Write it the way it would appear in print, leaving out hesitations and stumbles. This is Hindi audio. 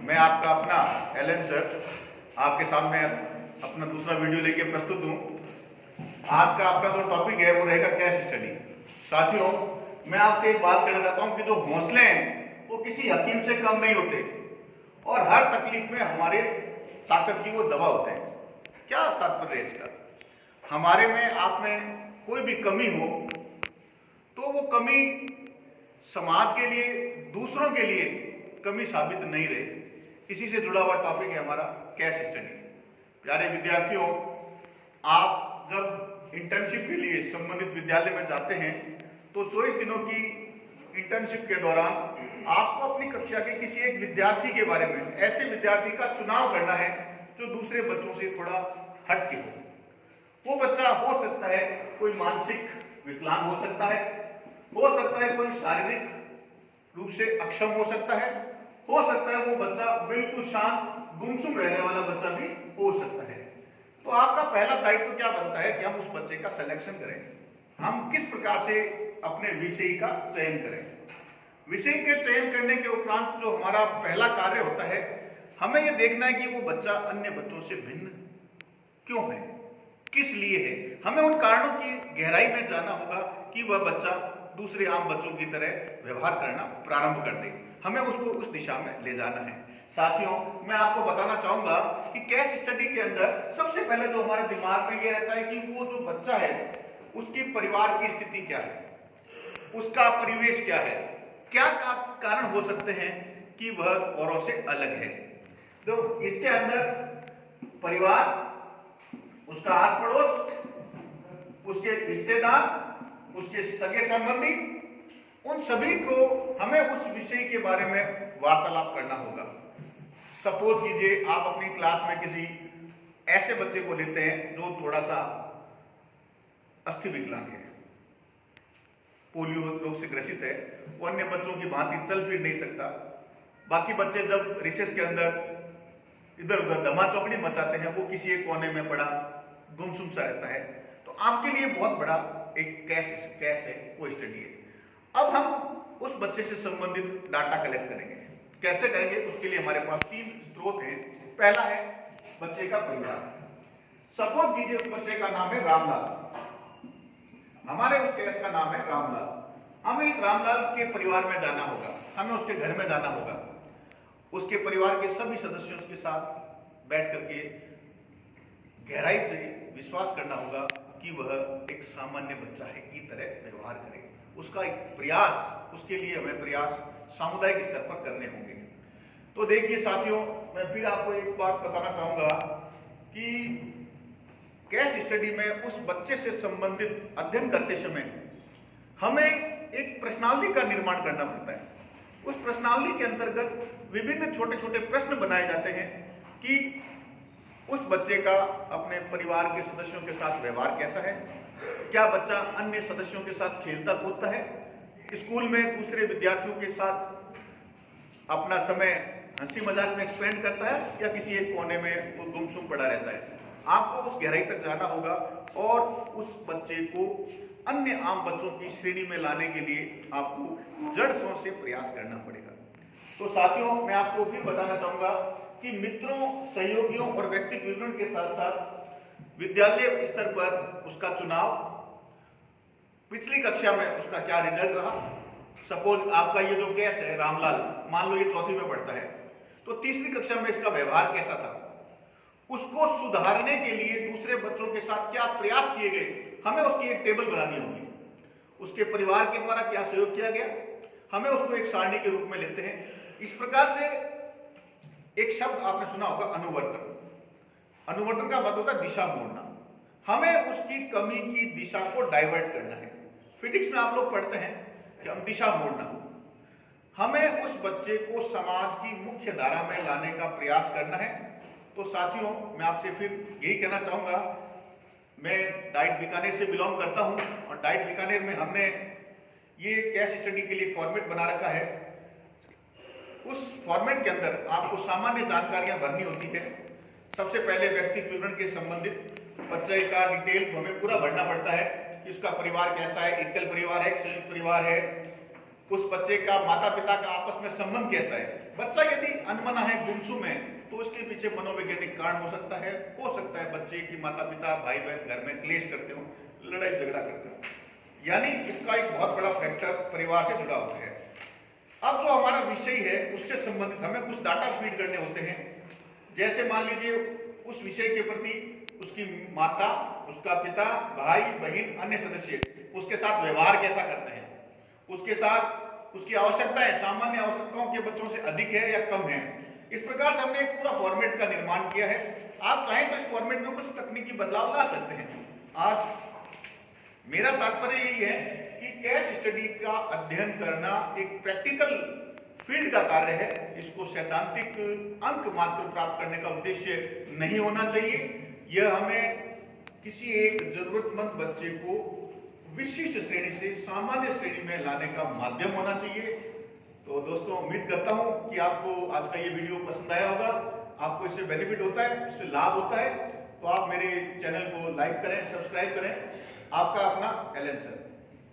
मैं आपका अपना एलन सर आपके सामने अपना दूसरा वीडियो लेके प्रस्तुत हूँ। आज का आपका जो टॉपिक है वो रहेगा केस स्टडी। साथियों, मैं आपको एक बात कहना चाहता हूँ कि जो हौसले हैं वो किसी हकीम से कम नहीं होते और हर तकलीफ में हमारे ताकत की वो दवा होते हैं। क्या तात्पर्य है इसका? हमारे में आप में कोई भी कमी हो तो वो कमी समाज के लिए, दूसरों के लिए कमी साबित नहीं रहे। इसी से जुड़ा हुआ टॉपिक है हमारा केस स्टडी। प्यारे विद्यार्थियों, आप जब इंटर्नशिप के लिए संबंधित विद्यालय में जाते हैं तो 24 दिनों की इंटर्नशिप के दौरान आपको अपनी कक्षा के किसी एक विद्यार्थी के बारे में, ऐसे विद्यार्थी का चुनाव करना है जो दूसरे बच्चों से थोड़ा हटके हो। वो बच्चा हो सकता है कोई मानसिक विकलांग हो सकता है कोई शारीरिक रूप से अक्षम हो सकता है वो बच्चा बिल्कुल शांत गुमसुम रहने वाला बच्चा भी हो सकता है। तो आपका पहला दायित्व क्या बनता है कि हम उस बच्चे का सिलेक्शन करें। हम किस प्रकार से अपने विषय का चयन करें। विषय के चयन करने के उपरांत जो हमारा पहला कार्य होता है, हमें यह देखना है कि वो बच्चा अन्य बच्चों से भिन्न क्यों है, किस लिए है। हमें उन कारणों की गहराई में जाना होगा कि वह बच्चा दूसरे आम बच्चों की तरह व्यवहार करना प्रारंभ कर दे। हमें उसको उस दिशा में ले जाना है। साथियों, मैं आपको बताना चाहूंगा कि केस स्टडी के अंदर सबसे पहले जो हमारे दिमाग में ये रहता है कि वो जो बच्चा है उसकी परिवार की स्थिति क्या है, उसका परिवेश क्या है, क्या कारण हो सकते हैं कि वह औरों से अलग है। तो इसके अंदर परिवार, उसका आस पड़ोस, उसके रिश्तेदार, उसके सगे संबंधी, उन सभी को हमें उस विषय के बारे में वार्तालाप करना होगा। सपोज कीजिए आप अपनी क्लास में किसी ऐसे बच्चे को लेते हैं जो थोड़ा सा अस्थि विकलांग है, पोलियो रोग से ग्रसित है, वो अन्य बच्चों की भांति चल फिर नहीं सकता। बाकी बच्चे जब रिसेस के अंदर इधर उधर धमा चौकड़ी मचाते हैं, वो किसी एक कोने में पड़ा गुमसुम सा रहता है। तो आपके लिए बहुत बड़ा एक केस है, वो स्टडी है। अब हम उस बच्चे से संबंधित डाटा कलेक्ट करेंगे। कैसे करेंगे? उसके लिए हमारे पास 3 स्रोत हैं। पहला है बच्चे का परिवार। सपोज कीजिए उस बच्चे का नाम है रामलाल, हमारे उस केस का नाम है रामलाल। हमें इस रामलाल के परिवार में जाना होगा, हमें उसके घर में जाना होगा, उसके परिवार के सभी सदस्यों के साथ बैठ करके गहराई पे विश्वास करना होगा कि वह एक सामान्य बच्चा है की तरह व्यवहार करे। उसका एक प्रयास, उसके लिए हमें प्रयास सामुदायिक स्तर पर करने होंगे। तो देखिए साथियों, मैं फिर आपको एक बात बताना चाहूंगा कि केस स्टडी में उस बच्चे से संबंधित अध्ययन करते समय हमें एक प्रश्नावली का निर्माण करना पड़ता है। उस प्रश्नावली के अंतर्गत विभिन्न छोटे छोटे प्रश्न बनाए जाते हैं कि उस बच्चे का अपने परिवार के सदस्यों के साथ व्यवहार कैसा है, क्या बच्चा अन्य सदस्यों के साथ खेलता कूदता है, स्कूल में दूसरे विद्यार्थियों के साथ अपना समय हंसी मजाक में स्पेंड करता है या किसी एक कोने में वो गुमसुम पड़ा रहता है। आपको उस गहराई तक जाना होगा और उस बच्चे को अन्य आम बच्चों की श्रेणी में लाने के लिए आपको जड़ से प्रयास करना पड़ेगा। तो साथियों, मैं आपको फिर बताना चाहूंगा कि मित्रों, सहयोगियों और व्यक्तिगत विवरण के साथ साथ विद्यालय स्तर पर उसका चुनाव, पिछली कक्षा में उसका क्या रिजल्ट रहा। सपोज आपका ये जो केस है रामलाल, मान लो ये 4वीं में पढ़ता है, तो 3वीं कक्षा में इसका व्यवहार कैसा था, उसको सुधारने के लिए दूसरे बच्चों के साथ क्या प्रयास किए गए, हमें उसकी एक टेबल बनानी होगी। उसके परिवार के द्वारा क्या सहयोग किया गया, हमें उसको एक सारणी के रूप में लेते हैं। इस प्रकार से एक शब्द आपने सुना होगा अनुवर्तन। अनुवर्तन का मतलब होता है दिशा मोड़ना। हमें उसकी कमी की दिशा को डाइवर्ट करना है। फिजिक्स में आप लोग पढ़ते हैं कि हम दिशा मोड़ना, हमें उस बच्चे को समाज की मुख्य धारा में लाने का प्रयास करना है। तो साथियों, मैं आपसे फिर यही कहना चाहूंगा, मैं डाइट बीकानेर से बिलोंग करता हूं और डाइट बीकानेर में हमने ये केस स्टडी के लिए फॉर्मेट बना रखा है। उस फॉर्मेट के अंदर आपको सामान्य जानकारियां भरनी होती है। सबसे पहले व्यक्तिगत विवरण के संबंधित बच्चे का डिटेल तो हमें पूरा भरना पड़ता है कि उसका परिवार कैसा है, एकल परिवार है, संयुक्त परिवार है, उस बच्चे का माता पिता का आपस में संबंध कैसा है, बच्चा यदि अनमना है, गुमसुम है, तो उसके पीछे मनोवैज्ञानिक कारण हो सकता है बच्चे की माता पिता भाई बहन घर में क्लेश करते हो, लड़ाई झगड़ा करते हो, यानी इसका एक बहुत बड़ा फैक्टर परिवार से जुड़ा हुआ है। अब जो हमारा विषय है उससे संबंधित हमें कुछ डाटा फीड करने होते हैं। जैसे मान लीजिए उस विषय के प्रति उसकी माता, उसका पिता, भाई बहन, अन्य सदस्य उसके साथ व्यवहार कैसा करते हैं, उसके साथ उसकी आवश्यकताएं सामान्य आवश्यकताओं के बच्चों से अधिक है या कम है। इस प्रकार से हमने एक पूरा फॉर्मेट का निर्माण किया है। आप चाहें तो इस फॉर्मेट में कुछ तकनीकी बदलाव ला सकते हैं। आज मेरा तात्पर्य यही है कि केस स्टडी का अध्ययन करना एक प्रैक्टिकल फील्ड का कार्य है। इसको सैद्धांतिक अंक मात्र प्राप्त करने का उद्देश्य नहीं होना चाहिए। यह हमें किसी एक जरूरतमंद बच्चे को विशिष्ट श्रेणी से सामान्य श्रेणी में लाने का माध्यम होना चाहिए। तो दोस्तों, उम्मीद करता हूं कि आपको आज का ये वीडियो पसंद आया होगा, आपको इससे बेनिफिट होता है, इससे लाभ होता है। तो आप मेरे चैनल को लाइक करें, सब्सक्राइब करें। आपका अपना एलन सर।